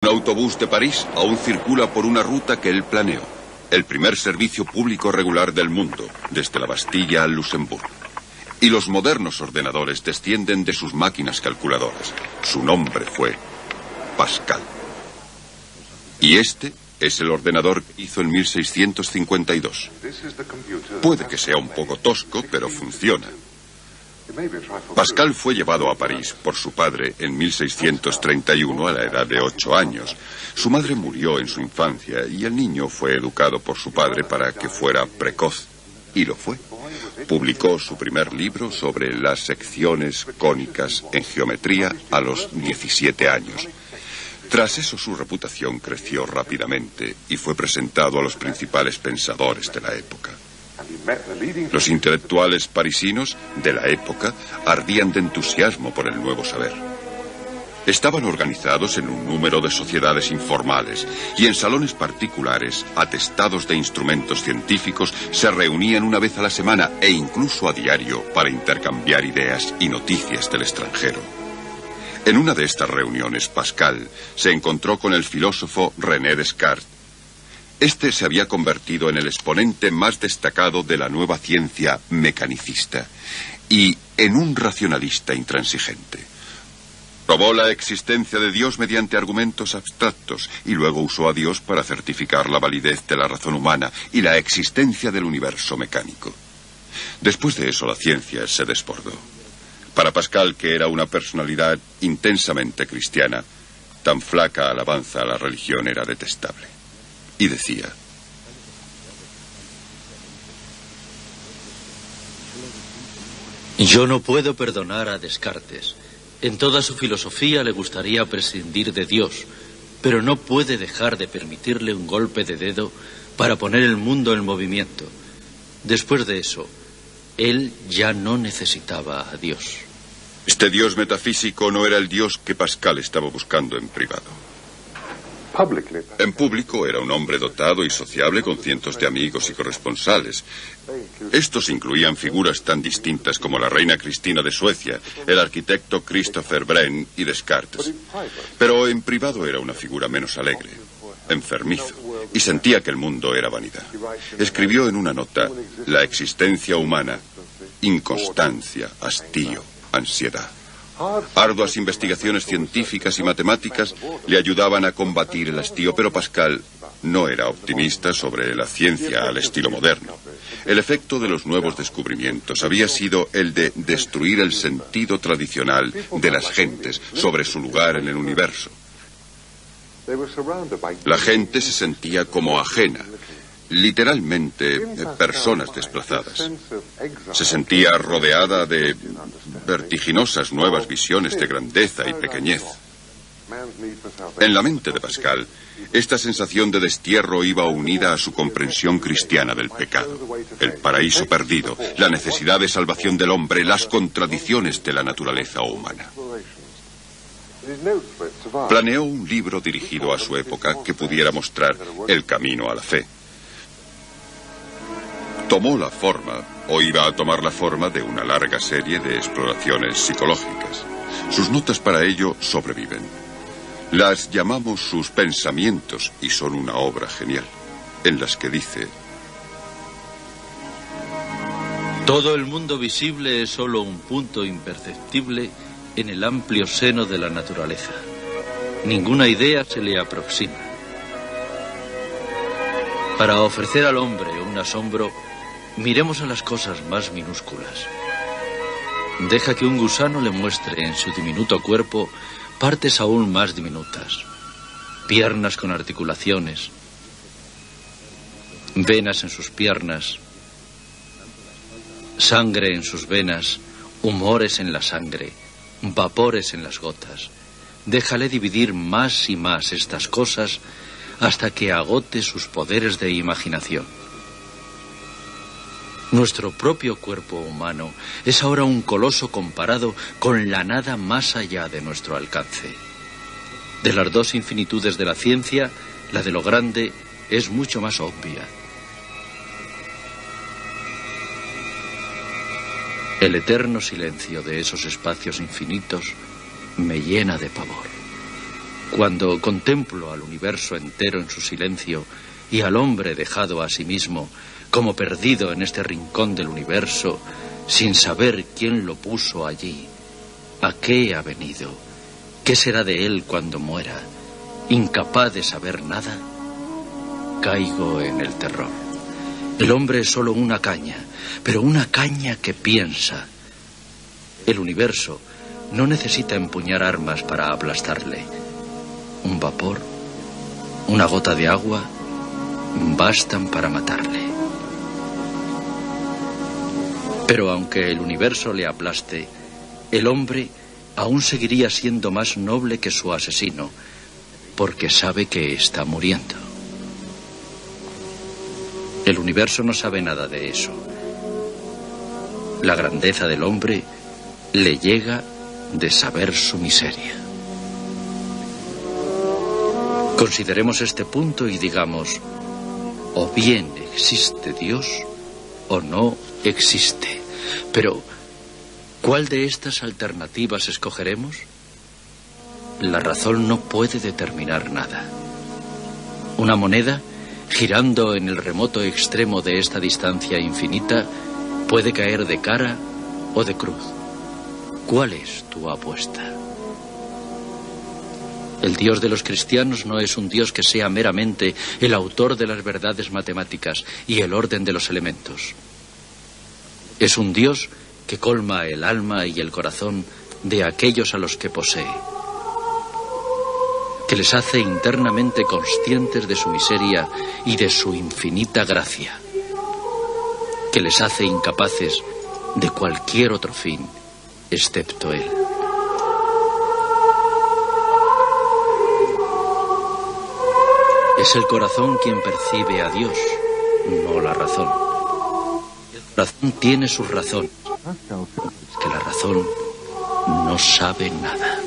Un autobús de París aún circula por una ruta que él planeó. El primer servicio público regular del mundo, desde la Bastilla al Luxemburgo. Y los modernos ordenadores descienden de sus máquinas calculadoras. Su nombre fue Pascal. Y este es el ordenador que hizo en 1652. Puede que sea un poco tosco, pero funciona. Pascal fue llevado a París por su padre en 1631 a la edad de 8 años. Su madre murió en su infancia y el niño fue educado por su padre para que fuera precoz. Y lo fue. Publicó su primer libro sobre las secciones cónicas en geometría a los 17 años. Tras eso su reputación creció rápidamente y fue presentado a los principales pensadores de la época. Los intelectuales parisinos de la época ardían de entusiasmo por el nuevo saber. Estaban organizados en un número de sociedades informales y en salones particulares, atestados de instrumentos científicos, se reunían una vez a la semana e incluso a diario para intercambiar ideas y noticias del extranjero. En una de estas reuniones, Pascal se encontró con el filósofo René Descartes. Este se había convertido en el exponente más destacado de la nueva ciencia mecanicista y en un racionalista intransigente. Probó la existencia de Dios mediante argumentos abstractos y luego usó a Dios para certificar la validez de la razón humana y la existencia del universo mecánico. Después de eso, la ciencia se desbordó. Para Pascal, que era una personalidad intensamente cristiana, tan flaca alabanza a la religión era detestable. Y decía: yo no puedo perdonar a Descartes. En toda su filosofía le gustaría prescindir de Dios, pero no puede dejar de permitirle un golpe de dedo para poner el mundo en movimiento. Después de eso, él ya no necesitaba a Dios. Este Dios metafísico no era el Dios que Pascal estaba buscando en privado. En público era un hombre dotado y sociable con cientos de amigos y corresponsales. Estos incluían figuras tan distintas como la reina Cristina de Suecia, el arquitecto Christopher Wren y Descartes. Pero en privado era una figura menos alegre, enfermizo, y sentía que el mundo era vanidad. Escribió en una nota: la existencia humana, inconstancia, hastío, ansiedad. Arduas investigaciones científicas y matemáticas le ayudaban a combatir el hastío, pero Pascal no era optimista sobre la ciencia al estilo moderno. El efecto de los nuevos descubrimientos había sido el de destruir el sentido tradicional de las gentes sobre su lugar en el universo. La gente se sentía como ajena, literalmente personas desplazadas. Se sentía rodeada de vertiginosas nuevas visiones de grandeza y pequeñez. En la mente de Pascal, esta sensación de destierro iba unida a su comprensión cristiana del pecado, el paraíso perdido, la necesidad de salvación del hombre, las contradicciones de la naturaleza humana. Planeó un libro dirigido a su época que pudiera mostrar el camino a la fe. Tomó la forma, o iba a tomar la forma, de una larga serie de exploraciones psicológicas. Sus notas para ello sobreviven. Las llamamos sus pensamientos y son una obra genial, en las que dice: todo el mundo visible es solo un punto imperceptible en el amplio seno de la naturaleza. Ninguna idea se le aproxima. Para ofrecer al hombre un asombro, miremos a las cosas más minúsculas. Deja que un gusano le muestre en su diminuto cuerpo partes aún más diminutas. Piernas con articulaciones, venas en sus piernas, sangre en sus venas, humores en la sangre, vapores en las gotas. Déjale dividir más y más estas cosas hasta que agote sus poderes de imaginación. Nuestro propio cuerpo humano es ahora un coloso comparado con la nada más allá de nuestro alcance. De las dos infinitudes de la ciencia, la de lo grande es mucho más obvia. El eterno silencio de esos espacios infinitos me llena de pavor. Cuando contemplo al universo entero en su silencio y al hombre dejado a sí mismo, como perdido en este rincón del universo, sin saber quién lo puso allí, a qué ha venido, qué será de él cuando muera, incapaz de saber nada, caigo en el terror. El hombre es solo una caña, pero una caña que piensa. El universo no necesita empuñar armas para aplastarle. Un vapor, una gota de agua, bastan para matarle. Pero aunque el universo le aplaste, el hombre aún seguiría siendo más noble que su asesino, porque sabe que está muriendo. El universo no sabe nada de eso. La grandeza del hombre le llega de saber su miseria. Consideremos este punto y digamos, o bien existe Dios o no existe. Pero, ¿cuál de estas alternativas escogeremos? La razón no puede determinar nada. Una moneda, girando en el remoto extremo de esta distancia infinita, puede caer de cara o de cruz. ¿Cuál es tu apuesta? El Dios de los cristianos no es un Dios que sea meramente el autor de las verdades matemáticas y el orden de los elementos. Es un Dios que colma el alma y el corazón de aquellos a los que posee, que les hace internamente conscientes de su miseria y de su infinita gracia, que les hace incapaces de cualquier otro fin, excepto Él. Es el corazón quien percibe a Dios, no la razón. La razón tiene sus razones, que la razón no sabe nada.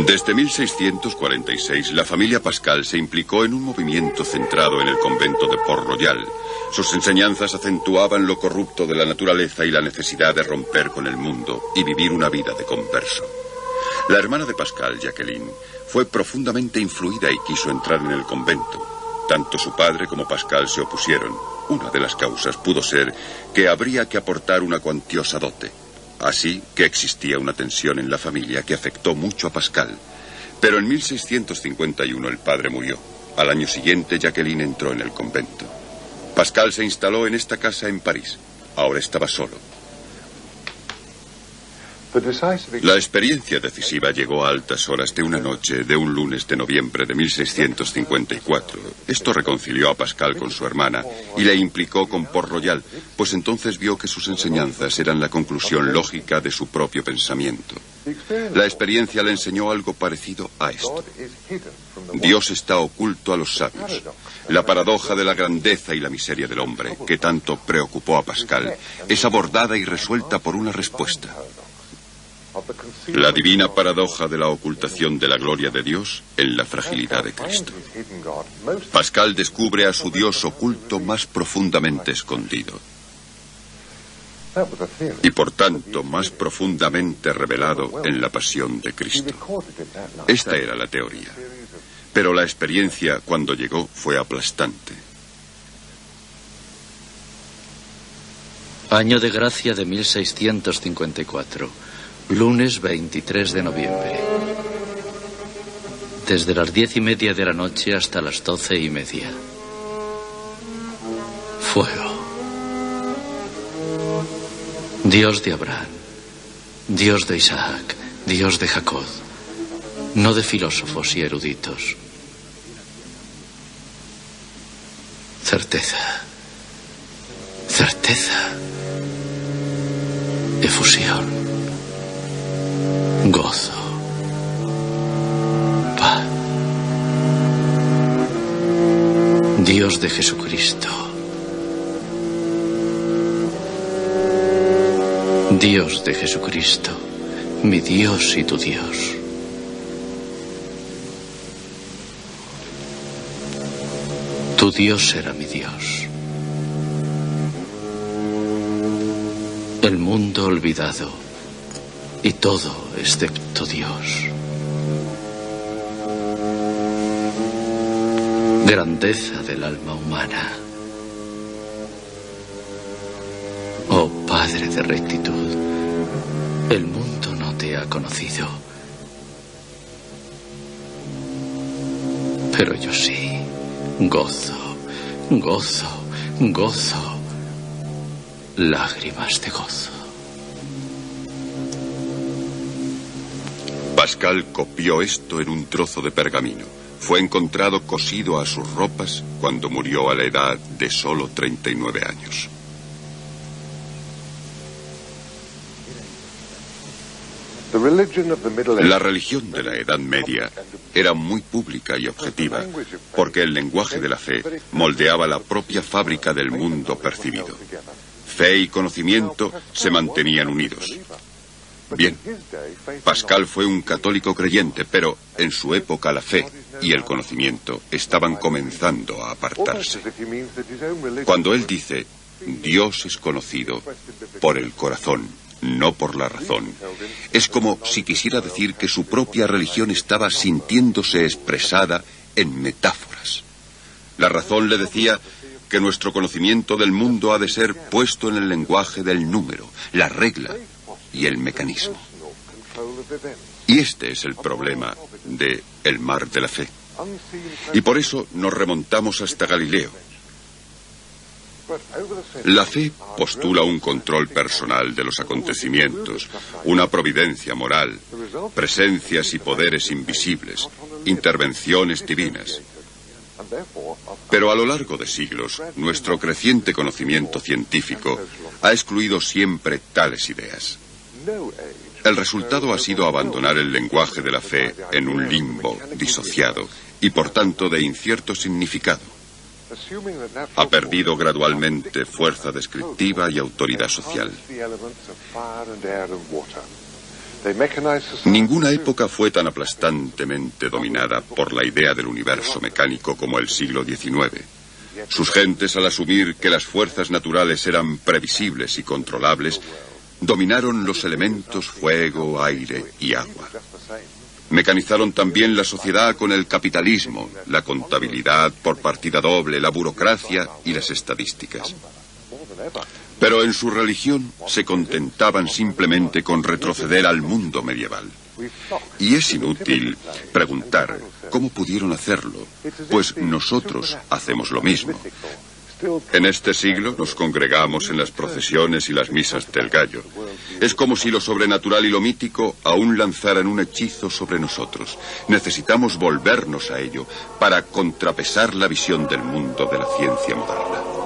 Desde 1646, la familia Pascal se implicó en un movimiento centrado en el convento de Port-Royal. Sus enseñanzas acentuaban lo corrupto de la naturaleza y la necesidad de romper con el mundo y vivir una vida de converso. La hermana de Pascal, Jacqueline, fue profundamente influida y quiso entrar en el convento. Tanto su padre como Pascal se opusieron. Una de las causas pudo ser que habría que aportar una cuantiosa dote. Así que existía una tensión en la familia que afectó mucho a Pascal. Pero en 1651 el padre murió. Al año siguiente Jacqueline entró en el convento. Pascal se instaló en esta casa en París. Ahora estaba solo. La experiencia decisiva llegó a altas horas de una noche de un lunes de noviembre de 1654. Esto reconcilió a Pascal con su hermana y le implicó con Port-Royal, pues entonces vio que sus enseñanzas eran la conclusión lógica de su propio pensamiento. La experiencia le enseñó algo parecido a esto. Dios está oculto a los sabios. La paradoja de la grandeza y la miseria del hombre, que tanto preocupó a Pascal, es abordada y resuelta por una respuesta. La divina paradoja de la ocultación de la gloria de Dios en la fragilidad de Cristo. Pascal descubre a su Dios oculto más profundamente escondido y por tanto más profundamente revelado en la pasión de Cristo. Esta era la teoría, pero la experiencia cuando llegó fue aplastante. Año de gracia de 1654. Lunes 23 de noviembre. Desde las 10:30 de la noche hasta las 12:30. Fuego. Dios de Abraham, Dios de Isaac, Dios de Jacob, no de filósofos y eruditos. Certeza. Certeza. Efusión. Gozo, paz. Dios de Jesucristo, Dios de Jesucristo, mi Dios y tu Dios. Tu Dios será mi Dios. El mundo olvidado y todo excepto Dios. Grandeza del alma humana. Oh Padre de rectitud, el mundo no te ha conocido, pero yo sí. Gozo, gozo, gozo, lágrimas de gozo. Pascal copió esto en un trozo de pergamino. Fue encontrado cosido a sus ropas cuando murió a la edad de solo 39 años. La religión de la Edad Media era muy pública y objetiva, porque el lenguaje de la fe moldeaba la propia fábrica del mundo percibido. Fe y conocimiento se mantenían unidos. Bien, Pascal fue un católico creyente, pero en su época la fe y el conocimiento estaban comenzando a apartarse. Cuando él dice, Dios es conocido por el corazón, no por la razón, es como si quisiera decir que su propia religión estaba sintiéndose expresada en metáforas. La razón le decía que nuestro conocimiento del mundo ha de ser puesto en el lenguaje del número, la regla y el mecanismo. Y este es el problema de el mar de la fe. Y por eso nos remontamos hasta Galileo. La fe postula un control personal de los acontecimientos, una providencia moral, presencias y poderes invisibles, intervenciones divinas. Pero a lo largo de siglos, nuestro creciente conocimiento científico ha excluido siempre tales ideas. El resultado ha sido abandonar el lenguaje de la fe en un limbo disociado y por tanto de incierto significado. Ha perdido gradualmente fuerza descriptiva y autoridad social. Ninguna época fue tan aplastantemente dominada por la idea del universo mecánico como el siglo XIX. Sus gentes, al asumir que las fuerzas naturales eran previsibles y controlables, dominaron los elementos fuego, aire y agua. Mecanizaron también la sociedad con el capitalismo, la contabilidad por partida doble, la burocracia y las estadísticas. Pero en su religión se contentaban simplemente con retroceder al mundo medieval. Y es inútil preguntar cómo pudieron hacerlo, pues nosotros hacemos lo mismo. En este siglo nos congregamos en las procesiones y las misas del gallo. Es como si lo sobrenatural y lo mítico aún lanzaran un hechizo sobre nosotros. Necesitamos volvernos a ello para contrapesar la visión del mundo de la ciencia moderna.